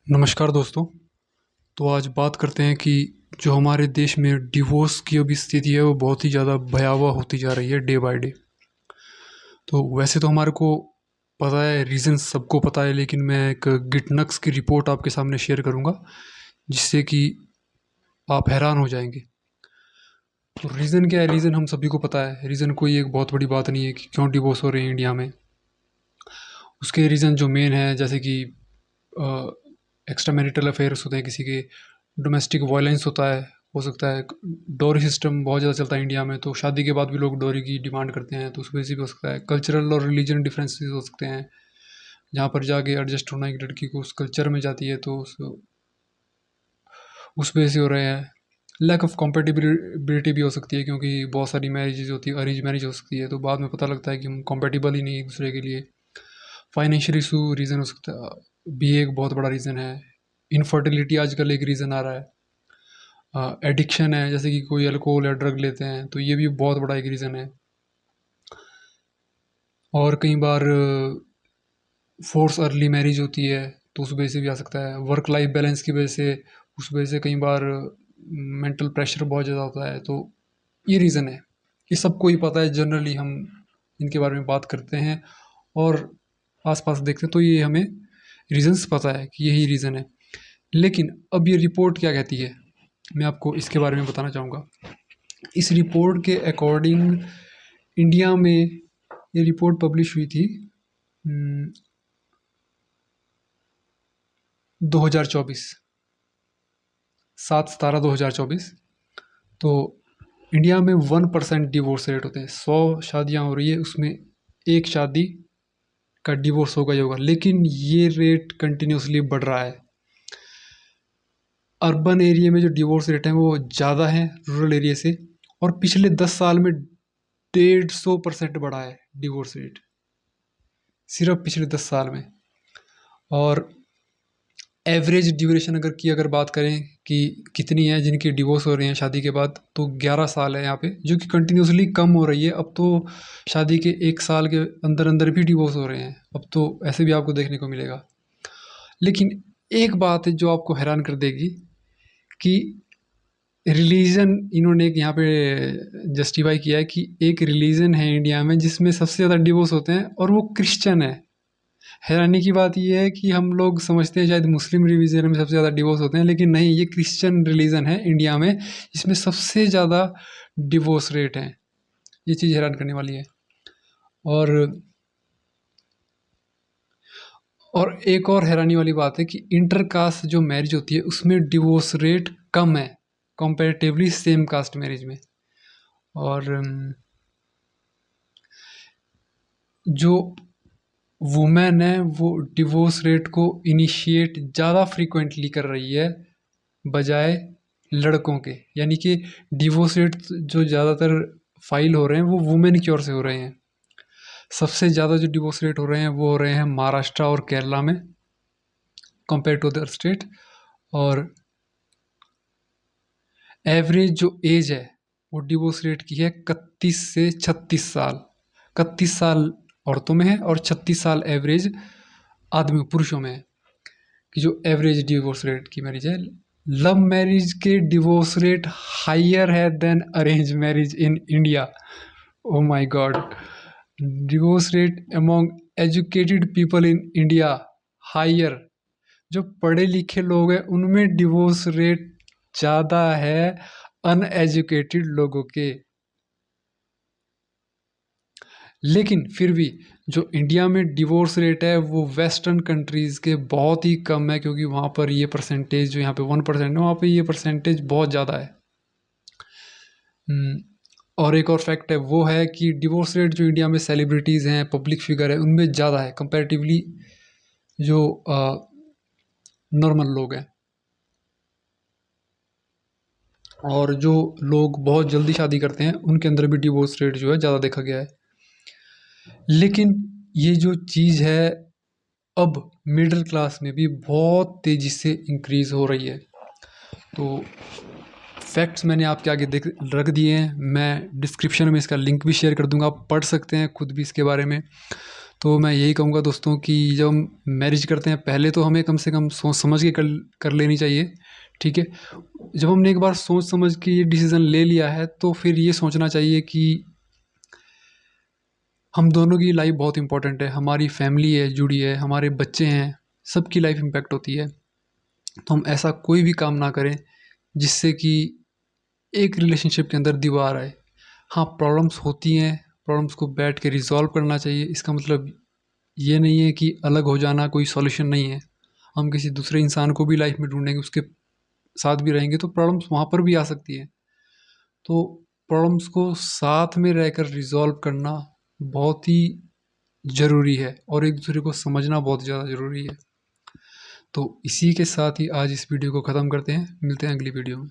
नमस्कार दोस्तों। तो आज बात करते हैं कि जो हमारे देश में डिवोर्स की अभी स्थिति है वो बहुत ही ज़्यादा भयावह होती जा रही है डे बाय डे। तो वैसे तो हमारे को पता है, रीज़न सबको पता है, लेकिन मैं एक गिटनक्स की रिपोर्ट आपके सामने शेयर करूंगा जिससे कि आप हैरान हो जाएंगे। तो रीज़न क्या है? रीज़न हम सभी को पता है। रीज़न कोई एक बहुत बड़ी बात नहीं है कि क्यों डिवोर्स हो रहे हैं इंडिया में। उसके रीज़न जो मेन है, जैसे कि एक्स्ट्रा मैरिटल अफेयर्स होते हैं किसी के, डोमेस्टिक वायलेंस होता है, हो सकता है डोरी सिस्टम बहुत ज़्यादा चलता है इंडिया में, तो शादी के बाद भी लोग डोरी की डिमांड करते हैं, तो उस वजह से भी हो सकता है। कल्चरल और रिलीजन डिफरेंसेस हो सकते हैं, जहाँ पर जाके एडजस्ट होना एक लड़की को उस कल्चर में जाती है, तो उस वजह से हो रहे हैं। लैक ऑफ कॉम्पेटिबिलिटी भी हो सकती है, क्योंकि बहुत सारी मैरिजेज होती है, अरेंज मैरिज हो सकती है, तो बाद में पता लगता है कि हम कॉम्पेटिबल ही नहीं एक दूसरे के लिए। फाइनेंशियल इशू रीज़न हो सकता है, भी एक बहुत बड़ा रीज़न है। इनफर्टिलिटी आजकल एक रीज़न आ रहा है। एडिक्शन है, जैसे कि कोई अल्कोहल या ड्रग लेते हैं, तो ये भी बहुत बड़ा एक रीज़न है। और कई बार फोर्स अर्ली मैरिज होती है, तो उस वजह से भी आ सकता है। वर्क लाइफ बैलेंस की वजह से, उस वजह से कई बार मेंटल प्रेशर बहुत ज़्यादा होता है, तो ये रीज़न है। ये सबको ही पता है, जनरली हम इनके बारे में बात करते हैं और आसपास देखते हैं, तो ये हमें रीजंस पता है कि यही रीज़न है। लेकिन अब ये रिपोर्ट क्या कहती है, मैं आपको इसके बारे में बताना चाहूँगा। इस रिपोर्ट के अकॉर्डिंग इंडिया में ये रिपोर्ट पब्लिश हुई थी 2024, 7/17/2024। तो इंडिया में 1% डिवोर्स रेट होते हैं। 100 शादियाँ हो रही है, उसमें एक शादी का डिवोर्स होगा ही होगा, लेकिन ये रेट कंटिन्यूसली बढ़ रहा है। अर्बन एरिया में जो डिवोर्स रेट है वो ज़्यादा है रूरल एरिया से, और पिछले 10 साल में 150% बढ़ा है डिवोर्स रेट, सिर्फ पिछले 10 साल में। और एवरेज ड्यूरेशन अगर बात करें कि कितनी है जिनकी डिवोर्स हो रहे हैं शादी के बाद, तो 11 साल है यहाँ पे, जो कि कंटिन्यूसली कम हो रही है। अब तो शादी के 1 साल के अंदर अंदर भी डिवोर्स हो रहे हैं, अब तो ऐसे भी आपको देखने को मिलेगा। लेकिन एक बात है जो आपको हैरान कर देगी कि रिलीजन इन्होंने एक यहाँ पे जस्टिफाई किया है कि एक रिलीजन है इंडिया में जिसमें सबसे ज़्यादा डिवोर्स होते हैं, और वो क्रिश्चियन है। हैरानी की बात यह है कि हम लोग समझते हैं शायद मुस्लिम रिलीजन में सबसे ज़्यादा डिवोर्स होते हैं, लेकिन नहीं, ये क्रिश्चियन रिलीजन है इंडिया में जिसमें सबसे ज़्यादा डिवोर्स रेट है। ये चीज़ हैरान करने वाली है। और एक और हैरानी वाली बात है कि इंटर कास्ट जो मैरिज होती है उसमें डिवोर्स रेट कम है कंपैरेटिवली सेम कास्ट मैरिज में। और जो वुमेन है वो डिवोर्स रेट को इनिशिएट ज़्यादा फ्रीक्वेंटली कर रही है बजाय लड़कों के। यानी कि डिवोर्स रेट जो ज़्यादातर फाइल हो रहे हैं वो वुमेन की ओर से हो रहे हैं। सबसे ज़्यादा जो डिवोर्स रेट हो रहे हैं वो हो रहे हैं महाराष्ट्र और केरला में कंपेयर टू अदर स्टेट। और एवरेज जो एज है वो डिवोर्स रेट की है 31 से 36 साल। 31 साल औरतों में है और 36 साल एवरेज आदमी पुरुषों में है, कि जो एवरेज डिवोर्स रेट की मैरिज है। लव मैरिज के डिवोर्स रेट हायर है than arrange marriage in India. Oh my God. Divorce rate among educated people in India higher. जो पढ़े लिखे लोग हैं उनमें डिवोर्स रेट ज़्यादा है अनएजुकेटेड लोगों के। लेकिन फिर भी जो इंडिया में डिवोर्स रेट है वो वेस्टर्न कंट्रीज़ के बहुत ही कम है, क्योंकि वहाँ पर ये परसेंटेज जो यहाँ पे 1% है, वहाँ पे ये परसेंटेज बहुत ज़्यादा है। और एक और फैक्ट है, वो है कि डिवोर्स रेट जो इंडिया में सेलिब्रिटीज़ हैं, पब्लिक फिगर है, उनमें ज़्यादा है कंपैरेटिवली जो नॉर्मल लोग हैं। और जो लोग बहुत जल्दी शादी करते हैं उनके अंदर भी डिवोर्स रेट जो है ज़्यादा देखा गया है। लेकिन ये जो चीज़ है अब मिडिल क्लास में भी बहुत तेज़ी से इंक्रीज़ हो रही है। तो फैक्ट्स मैंने आपके आगे देख रख दिए हैं, मैं डिस्क्रिप्शन में इसका लिंक भी शेयर कर दूंगा, आप पढ़ सकते हैं खुद भी इसके बारे में। तो मैं यही कहूँगा दोस्तों कि जब हम मैरिज करते हैं पहले तो हमें कम से कम सोच समझ के कर लेनी चाहिए, ठीक है। जब हमने एक बार सोच समझ के ये डिसीज़न ले लिया है तो फिर ये सोचना चाहिए कि हम दोनों की लाइफ बहुत इंपॉर्टेंट है, हमारी फैमिली है जुड़ी है, हमारे बच्चे हैं, सबकी लाइफ इम्पैक्ट होती है। तो हम ऐसा कोई भी काम ना करें जिससे कि एक रिलेशनशिप के अंदर दीवार आए। हाँ, प्रॉब्लम्स होती हैं, प्रॉब्लम्स को बैठ के रिजॉल्व करना चाहिए। इसका मतलब ये नहीं है कि अलग हो जाना कोई सॉल्यूशन नहीं है। हम किसी दूसरे इंसान को भी लाइफ में ढूंढेंगे, उसके साथ भी रहेंगे तो प्रॉब्लम्स वहाँ पर भी आ सकती है। तो प्रॉब्लम्स को साथ में रहकर रिजॉल्व करना बहुत ही ज़रूरी है और एक दूसरे को समझना बहुत ज़्यादा ज़रूरी है। तो इसी के साथ ही आज इस वीडियो को ख़त्म करते हैं, मिलते हैं अगली वीडियो में।